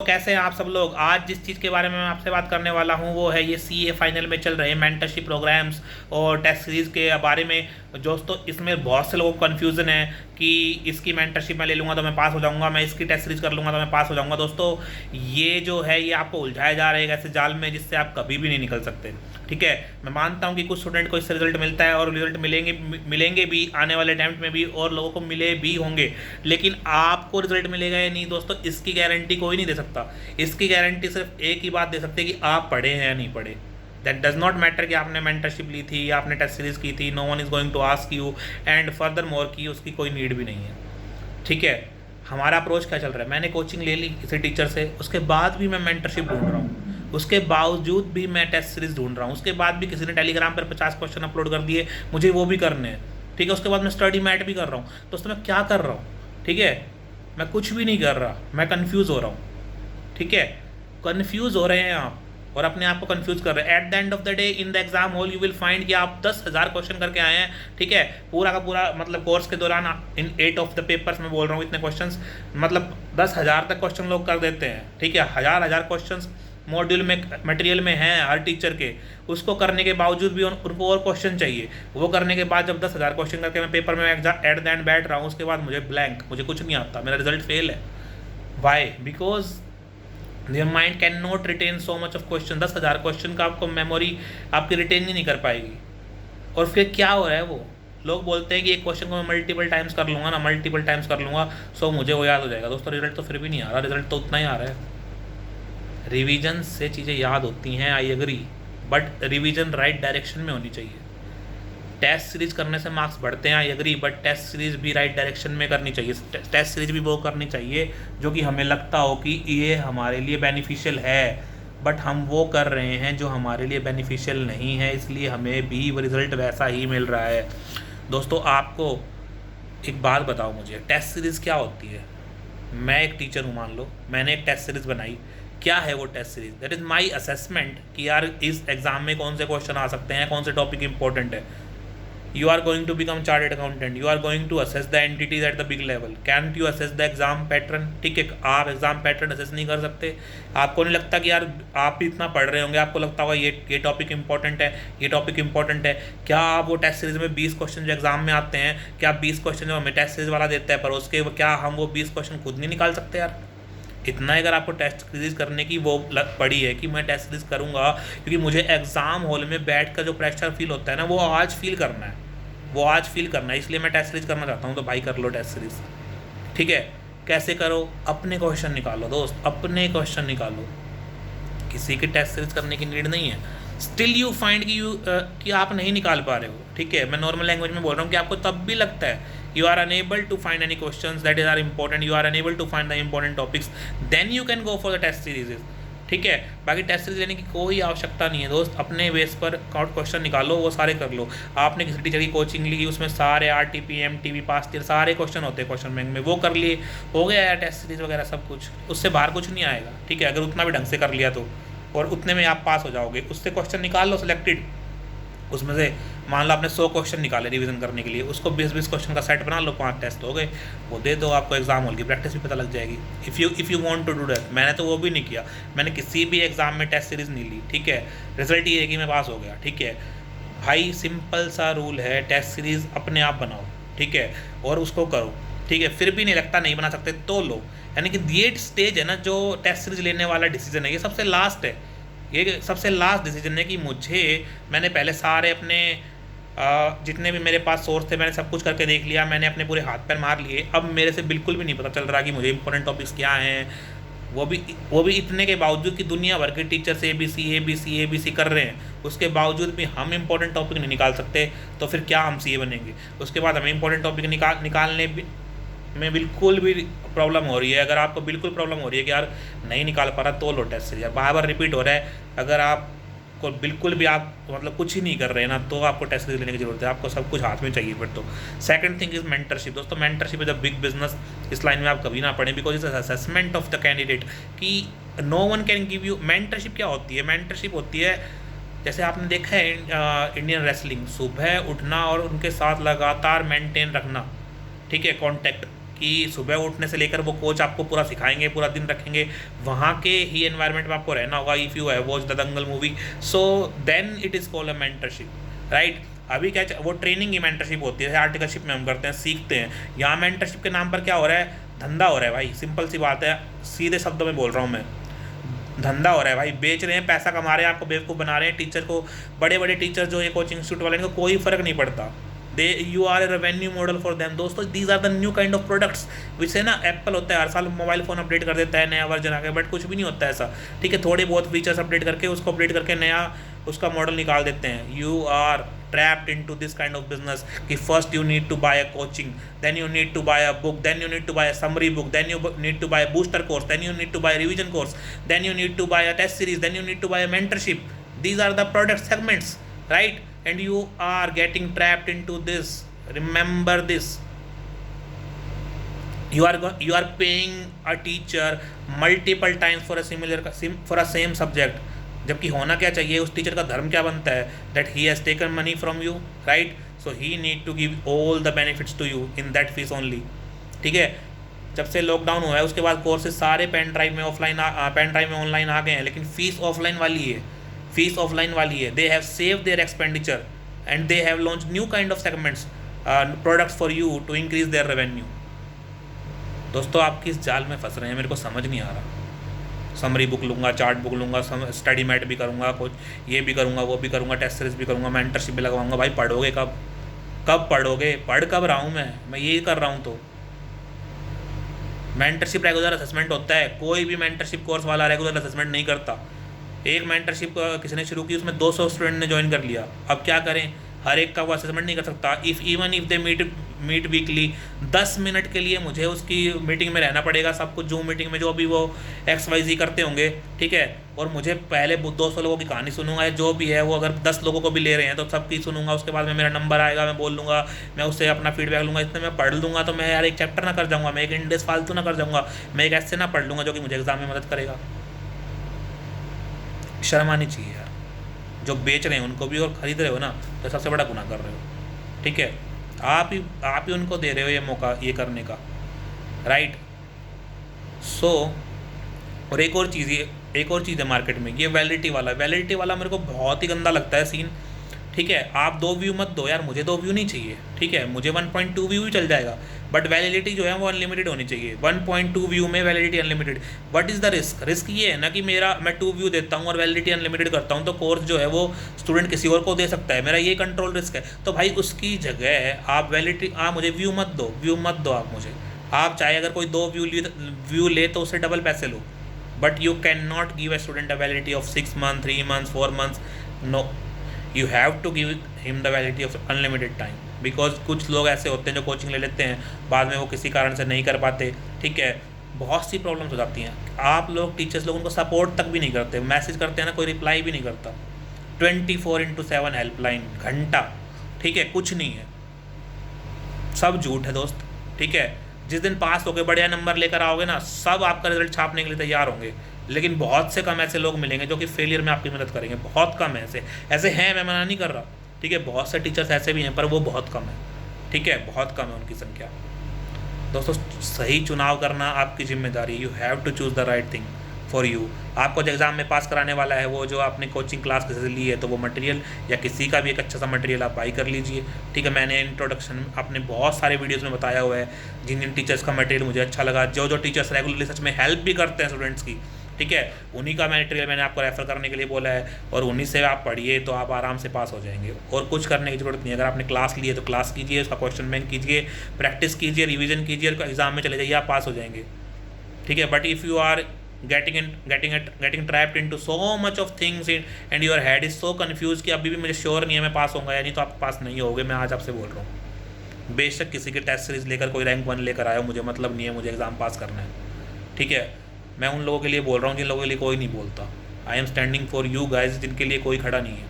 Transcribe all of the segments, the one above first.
कैसे हैं आप सब लोग। आज जिस चीज़ के बारे में मैं आपसे बात करने वाला हूं वो है ये सीए फाइनल में चल रहे मेंटरशिप प्रोग्राम्स और टेस्ट सीरीज़ के बारे में। दोस्तों इसमें बहुत से लोगों को कन्फ्यूज़न है कि इसकी मेंटरशिप मैं ले लूँगा तो मैं पास हो जाऊँगा, मैं इसकी टेस्ट सीरीज़ कर लूँगा तो मैं पास हो जाऊँगा। दोस्तों ये जो है ये आपको उलझाया जा रहा है ऐसे जाल में जिससे आप कभी भी नहीं निकल सकते। ठीक है, मैं मानता हूँ कि कुछ स्टूडेंट को इससे रिजल्ट मिलता है और रिजल्ट मिलेंगे भी आने वाले टाइम में भी, और लोगों को मिले भी होंगे, लेकिन आपको रिजल्ट मिलेगा या नहीं दोस्तों इसकी गारंटी कोई नहीं दे सकता। इसकी गारंटी सिर्फ एक ही बात दे सकते हैं कि आप पढ़े हैं या नहीं पढ़े। दैट डज नॉट मैटर कि आपने मेंटरशिप ली थी या आपने टेस्ट सीरीज की थी। No one is going to ask you, and furthermore की उसकी कोई नीड भी नहीं है। ठीक है, हमारा अप्रोच क्या चल रहा है, मैंने कोचिंग ले ली किसी टीचर से, उसके बाद भी मैं मेंटरशिप ढूंढ रहा हूँ, उसके बावजूद भी मैं टेस्ट सीरीज ढूंढ रहा हूँ, उसके बाद भी किसी ने टेलीग्राम पर 50 क्वेश्चन अपलोड कर दिए, मुझे वो भी करने हैं। ठीक है, उसके बाद मैं स्टडी मैट भी कर रहा हूँ। दोस्तों मैं क्या कर रहा हूँ? ठीक है, मैं कुछ भी नहीं कर रहा, मैं कन्फ्यूज़ हो रहा हूँ। ठीक है, कन्फ्यूज़ हो रहे हैं आप और अपने आप को कंफ्यूज कर रहे हैं। At the end of the day in the exam hall you will find कि आप 10,000 क्वेश्चन करके आए हैं। ठीक है, पूरा का पूरा मतलब कोर्स के दौरान इन 8 ऑफ द पेपर्स में बोल रहा हूँ इतने क्वेश्चंस, मतलब 10,000 तक क्वेश्चन लोग कर देते हैं। ठीक है, हज़ार क्वेश्चन मॉड्यूल में मटेरियल में हैं हर टीचर के, उसको करने के बावजूद भी उनको और क्वेश्चन चाहिए। वो करने के बाद जब 10,000 क्वेश्चन करके मैं पेपर में एट द एंड बैठ रहा हूँ, उसके बाद मुझे ब्लैंक, मुझे कुछ नहीं आता, मेरा रिजल्ट फेल है। Why? Because your mind can not retain so much of question. 10,000 question का आपको मेमोरी आपकी रिटेन ही नहीं कर पाएगी। और फिर क्या हो रहा है, वो लोग बोलते हैं कि एक क्वेश्चन को मैं मल्टीपल टाइम्स कर लूँगा ना, मल्टीपल टाइम्स कर लूँगा सो मुझे वो याद हो जाएगा। दोस्तों रिजल्ट तो फिर भी नहीं आ रहा, रिजल्ट तो उतना ही आ रहा है। रिवीजन से चीज़ें याद होती हैं, I agree, but revision right direction में होनी चाहिए। टेस्ट सीरीज करने से मार्क्स बढ़ते हैं, I agree, but test series भी राइट डायरेक्शन में करनी चाहिए। टेस्ट सीरीज भी वो करनी चाहिए जो कि हमें लगता हो कि ये हमारे लिए बेनिफिशियल है, बट हम वो कर रहे हैं जो हमारे लिए बेनिफिशियल नहीं है, इसलिए हमें भी वो रिज़ल्ट वैसा ही मिल रहा है। दोस्तों आपको एक बात बताओ, मुझे टेस्ट सीरीज़ क्या होती है? मैं एक टीचर हूँ, मान लो मैंने एक टेस्ट सीरीज़ बनाई। क्या है वो test series? That is my assessment कि यार इस एग्ज़ाम में कौन से क्वेश्चन आ सकते हैं, कौन से टॉपिक इंपॉर्टेंट है। You are going to become chartered accountant, you are going to assess the entities at the big level, can't you assess the exam pattern? ठीक है, आप एग्जाम पैटर्न असेस नहीं कर सकते। आपको नहीं लगता कि यार आप भी इतना पढ़ रहे होंगे, आपको लगता होगा ये टॉपिक इंपॉर्टेंट है, ये टॉपिक इंपॉर्टेंट है। क्या आप वो टेस्ट सीरीज में 20 क्वेश्चन जो एग्जाम में आते हैं, क्या 20 क्वेश्चन जो हमें टेस्ट सीरीज वाला देता है पर उसके क्या हम वो 20 क्वेश्चन खुद नहीं निकाल सकते यार? इतना अगर आपको टेस्ट सीरीज करने की वो लत पड़ी है कि मैं टेस्ट सीरीज करूँगा क्योंकि मुझे एग्जाम हॉल में बैठ कर जो प्रेशर फील होता है ना, वो आज फील करना है, वो आज फील करना है, इसलिए मैं टेस्ट सीरीज करना चाहता हूँ, तो भाई कर लो टेस्ट सीरीज। ठीक है, कैसे करो? अपने क्वेश्चन निकालो दोस्त, अपने क्वेश्चन निकालो, किसी की टेस्ट सीरीज करने की नीड नहीं है। स्टिल यू फाइंड कि आप नहीं निकाल पा रहे हो। ठीक है, मैं नॉर्मल लैंग्वेज में बोल रहा हूँ कि आपको तब भी लगता है you are unable to find any questions that is are important, you are unable to find the important topics, then you can go for the test series. ठीक है, बाकी टेस्ट सीरीज लेने की कोई आवश्यकता नहीं है दोस्त, अपने बेस पर क्वेश्चन निकालो, वो सारे कर लो। आपने किसी टीचर की कोचिंग ली, उसमें सारे RTP MTP पास ईयर सारे क्वेश्चन होते हैं क्वेश्चन बैंक में, वो कर लिए, हो गया यार टेस्ट सीरीज वगैरह सब कुछ, उससे बाहर कुछ नहीं आएगा। ठीक है, अगर उतना भी ढंग से कर लिया तो, और उतने में आप पास हो जाओगे। उससे क्वेश्चन निकाल लो सिलेक्टेड, उसमें से मान लो आपने 100 क्वेश्चन निकाले रिवीजन करने के लिए, उसको 20-20 क्वेश्चन का सेट बना लो, 5 टेस्ट हो गए, वो दे दो, आपको एग्जाम हॉल की प्रैक्टिस भी पता लग जाएगी। If you want to do that. मैंने तो वो भी नहीं किया, मैंने किसी भी एग्जाम में टेस्ट सीरीज नहीं ली। ठीक है, रिजल्ट ये है कि मैं पास हो गया। ठीक है भाई, सिंपल सा रूल है, टेस्ट सीरीज अपने आप बनाओ। ठीक है, और उसको करो। ठीक है, फिर भी नहीं लगता नहीं बना सकते तो लो, यानी कि ये स्टेज है ना जो टेस्ट सीरीज लेने वाला डिसीजन है, ये सबसे लास्ट है, ये सबसे लास्ट डिसीजन है कि मैंने पहले सारे अपने जितने भी मेरे पास सोर्स थे मैंने सब कुछ करके देख लिया, मैंने अपने पूरे हाथ पैर मार लिए, अब मेरे से बिल्कुल भी नहीं पता चल रहा कि मुझे इंपॉर्टेंट टॉपिक्स क्या हैं। वो भी इतने के बावजूद कि दुनिया भर के टीचर्स ABC कर रहे हैं, उसके बावजूद भी हम इंपॉर्टेंट टॉपिक नहीं निकाल सकते, तो फिर क्या हम CA बनेंगे? उसके बाद हमें इंपॉर्टेंट टॉपिक निकालने में बिल्कुल भी प्रॉब्लम हो रही है। अगर आपको बिल्कुल प्रॉब्लम हो रही है कि यार नहीं निकाल पा रहा, तो लो टेस्ट सीरीज, बार बार रिपीट हो रहा है, अगर आपको बिल्कुल भी आप मतलब कुछ ही नहीं कर रहे हैं ना, तो आपको टेस्ट सीरीज लेने की जरूरत है, आपको सब कुछ हाथ में चाहिए फिर तो। Second thing is mentorship. दोस्तों mentorship is a big business, इस लाइन में आप कभी ना पढ़ें, because is assessment of the candidate कि no one can give you. Mentorship क्या होती है? मेंटरशिप होती है, जैसे आपने देखा है इंडियन रेसलिंग, सुबह उठना और उनके साथ लगातार मेंटेन रखना। ठीक है, कॉन्टैक्ट कि सुबह उठने से लेकर वो कोच आपको पूरा सिखाएंगे, पूरा दिन रखेंगे, वहाँ के ही एनवायरनमेंट में आपको रहना होगा। If you have watch the Dangal movie, so then it is called a mentorship, right. अभी क्या वो ट्रेनिंग की मेंटरशिप होती है, आर्टिकलशिप में हम करते हैं, सीखते हैं। यहाँ मेंटरशिप के नाम पर क्या हो रहा है, धंधा हो रहा है भाई। सिंपल सी बात है, सीधे शब्दों में बोल रहा हूँ मैं, धंधा हो रहा है भाई। बेच रहे हैं, पैसा कमा रहे हैं, आपको बेवकूफ़ बना रहे हैं। टीचर को, बड़े बड़े टीचर जो ये कोचिंग इंस्टीट्यूट वाले, इनको कोई फ़र्क नहीं पड़ता। They you are a revenue model for them. दोस्तों, these are the new kind of products which है ना, एप्पल होता है हर साल मोबाइल फ़ोन अपडेट कर देता है, नया वर्जन आ गया, बट कुछ भी नहीं होता ऐसा, ठीक है। थोड़े बहुत फीचर्स अपडेट करके, उसको अपडेट करके नया उसका मॉडल निकाल देते हैं। You are trapped into this kind of business कि first you need to buy a coaching, then you need to buy a book, then you need to buy a summary book, then you need to buy a booster course, then you need to buy a revision course, then you need to buy a test series, then you need to buy a mentorship. These are the product segments, right? And you are getting trapped into this. Remember this. You are paying a teacher multiple times for a same subject. जबकि होना क्या चाहिए, उस teacher का धर्म क्या बनता है, that he has taken money from you, right. So he need to give all the benefits to you in that fees only, ठीक है। जब से लॉकडाउन हुआ है उसके बाद कोर्सेज सारे पेन ड्राइव में ऑनलाइन आ गए हैं, लेकिन फीस ऑफलाइन वाली है, फीस ऑफलाइन वाली है। They have save their expenditure and they have launch new kind of segments, products for you to increase their revenue. दोस्तों, आप किस जाल में फंस रहे हैं मेरे को समझ नहीं आ रहा। समरी बुक लूँगा, चार्ट बुक लूँगा, स्टडी मैट भी करूँगा, कुछ ये भी करूँगा, वो भी करूँगा, टेस्ट सीरीज भी करूँगा, मेंटरशिप भी लगवाऊँगा। भाई पढ़ोगे कब पढ़ोगे? पढ़ कब रहा हूँ मैं यही कर रहा हूँ। तो मेंटरशिप रेगुलर असेसमेंट होता है, कोई भी मेंटरशिप कोर्स वाला रेगुलर असेसमेंट नहीं करता। एक मेंटरशिप किसी ने शुरू की, उसमें 200 स्टूडेंट ने ज्वाइन कर लिया। अब क्या करें, हर एक का वो असेसमेंट नहीं कर सकता। Even if they meet weekly, 10 minute के लिए मुझे उसकी मीटिंग में रहना पड़ेगा। सब कुछ जूम मीटिंग में जो भी वो XYZ करते होंगे, ठीक है। और मुझे पहले 200 लोगों की कहानी सुनूंगा, जो भी है वो, अगर 10 लोगों को भी ले रहे हैं तो सबकी सुनूंगा। उसके बाद में मेरा नंबर आएगा, मैं बोल लूँगा, मैं उससे अपना फीडबैक लूँगा। इतने मैं पढ़ लूँगा तो मैं यार एक चैप्टर ना कर जाऊँगा, मैं एक इंडेक्स फालतू ना कर जाऊँगा, मैं एक ऐसे ना पढ़ लूँगा जो कि मुझे एग्जाम में मदद करेगा। शर्म आनी चाहिए यार। जो बेच रहे हैं उनको भी और ख़रीद रहे हो ना, तो सबसे बड़ा गुनाह कर रहे हो, ठीक है। आप ही उनको दे रहे हो ये मौका, ये करने का, राइट। सो और एक और चीज़ है मार्केट में, ये वैलिडिटी वाला मेरे को बहुत ही गंदा लगता है सीन, ठीक है। आप 2 व्यू मत दो यार, मुझे 2 व्यू नहीं चाहिए, ठीक है। मुझे 1.2 व्यू ही चल जाएगा, बट वैलिडिटी जो है वो अनलिमिटेड होनी चाहिए। 1.2 व्यू में validity unlimited. What is the risk ये है ना कि मैं 2 व्यू देता हूँ और वैलिडिटी अनलिमिटेड करता हूँ, तो कोर्स जो है वो स्टूडेंट किसी और को दे सकता है, मेरा ये कंट्रोल रिस्क है। तो भाई उसकी जगह आप वैलिडिटी, आप मुझे व्यू मत दो आप मुझे। आप चाहे अगर कोई 2 व्यू ले तो उससे डबल पैसे लो, but you can not give a student a validity of 6 month, 3 months, 4 months. No, you have to give him the validity of unlimited time. Because कुछ लोग ऐसे होते हैं जो कोचिंग ले लेते हैं, बाद में वो किसी कारण से नहीं कर पाते, ठीक है। बहुत सी प्रॉब्लम्स हो जाती हैं। आप लोग टीचर्स लोग उनको सपोर्ट तक भी नहीं करते, मैसेज करते हैं ना, कोई रिप्लाई भी नहीं करता। 24/7 हेल्पलाइन, घंटा, ठीक है, कुछ नहीं है, सब झूठ है दोस्त, ठीक है। जिस दिन पास होकर बढ़िया नंबर लेकर आओगे ना, सब आपका रिजल्ट छापने के लिए तैयार होंगे, लेकिन बहुत से कम ऐसे लोग मिलेंगे जो कि फेलियर में आपकी मदद करेंगे। बहुत कम है ऐसे हैं, मैं मना नहीं कर रहा, ठीक है। बहुत से टीचर्स ऐसे भी हैं, पर वो बहुत कम है, ठीक है, बहुत कम है उनकी संख्या। दोस्तों, सही चुनाव करना आपकी जिम्मेदारी। You have to choose the right thing for you. आपको जो एग्ज़ाम में पास कराने वाला है, वो जो आपने कोचिंग क्लास किसी से ली है, तो वो मटेरियल या किसी का भी एक अच्छा सा मटेरियल आप बाई कर लीजिए, ठीक है। मैंने इंट्रोडक्शन अपने बहुत सारे वीडियोस में बताया हुआ है, जिन टीचर्स का मटेरियल मुझे अच्छा लगा, जो टीचर्स रेगुलरली सच में हेल्प भी करते हैं स्टूडेंट्स की, ठीक है, उन्हीं का मटेरियल मैंने आपको रेफ़र करने के लिए बोला है, और उन्हीं से आप पढ़िए तो आप आराम से पास हो जाएंगे। और कुछ करने की ज़रूरत नहीं है। अगर आपने क्लास ली है तो क्लास कीजिए, उसका क्वेश्चन बैंक कीजिए, प्रैक्टिस कीजिए, रिवीजन कीजिए, और एग्ज़ाम में चले जाइए, आप पास हो जाएंगे, ठीक है। But if you are getting trapped into so much of things and your head is so confused कि अभी भी मुझे श्योर नहीं है मैं पास होऊंगा या नहीं, तो आप पास नहीं होगे। मैं आज आपसे बोल रहा हूँ, बेशक किसी के टेस्ट सीरीज लेकर कोई रैंक 1 लेकर आया हो, मुझे मतलब नहीं है, मुझे एग्ज़ाम पास करना है, ठीक है। मैं उन लोगों के लिए बोल रहा हूँ जिन लोगों के लिए कोई नहीं बोलता। I am standing for you guys, जिनके लिए कोई खड़ा नहीं है,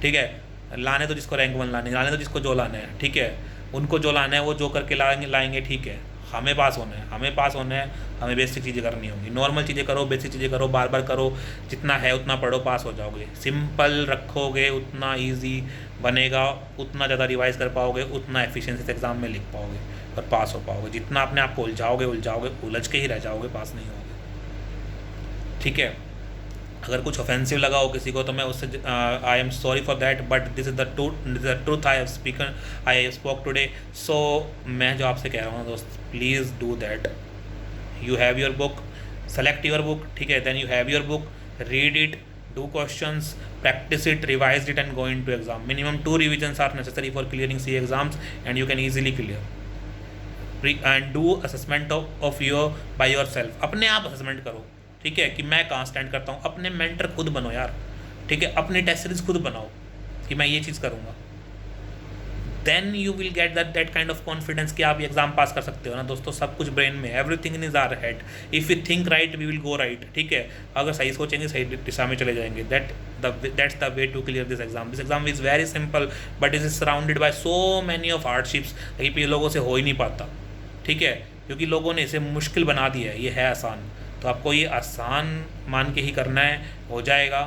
ठीक है। लाने तो जिसको रैंक 1 लाने तो जिसको जो लाना है, ठीक है। उनको जो लाना है वो जो करके लाएंगे, ठीक है। हमें पास होना है, हमें बेसिक चीज़ें करनी होंगी। नॉर्मल चीज़ें करो, बेसिक चीज़ें करो, बार बार करो, जितना है उतना पढ़ो, पास हो जाओगे। सिंपल रखोगे उतना ईजी बनेगा, उतना ज़्यादा रिवाइज कर पाओगे, उतना एफिशिएंसी से एग्ज़ाम में लिख पाओगे। और पास हो पाओगे। जितना अपने आप को उलझाओगे उलझ के ही रह जाओगे, पास नहीं होगे। ठीक है, अगर कुछ ऑफेंसिव लगा हो किसी को तो मैं उससे I am sorry for that, but this is the truth I spoke today. सो मैं जो आपसे कह रहा हूँ दोस्त, please do that. You have your book, select your book, ठीक है, then you have your book, read it, do questions, practice it, revise it and go into exam. Minimum 2 revisions are necessary for clearing CA exams and you can easily clear. And do assessment of your by yourself. अपने आप assessment करो, ठीक है, कि मैं कहाँ stand करता हूँ। अपने मेंटर खुद बनो यार, ठीक है, अपनी टेस्ट सीरीज खुद बनाओ कि मैं ये चीज़ करूँगा। Then you will get that kind of confidence कि आप एग्जाम पास कर सकते हो ना दोस्तों। सब कुछ ब्रेन में, everything in is our head. If you think right we will go right, ठीक है, अगर सही सोचेंगे सही दिशा में चले जाएंगे। That's the way to clear this exam. This exam is very simple but is surrounded by so many of hardships. कहीं लोगों से हो ही नहीं पाता, ठीक है, क्योंकि लोगों ने इसे मुश्किल बना दिया है। ये है आसान, तो आपको ये आसान मान के ही करना है, हो जाएगा।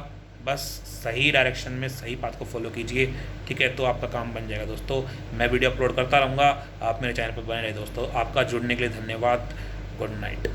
बस सही डायरेक्शन में सही पाथ को फॉलो कीजिए, ठीक है, तो आपका काम बन जाएगा दोस्तों। मैं वीडियो अपलोड करता रहूँगा, आप मेरे चैनल पर बने रहे दोस्तों। आपका जुड़ने के लिए धन्यवाद। Good night.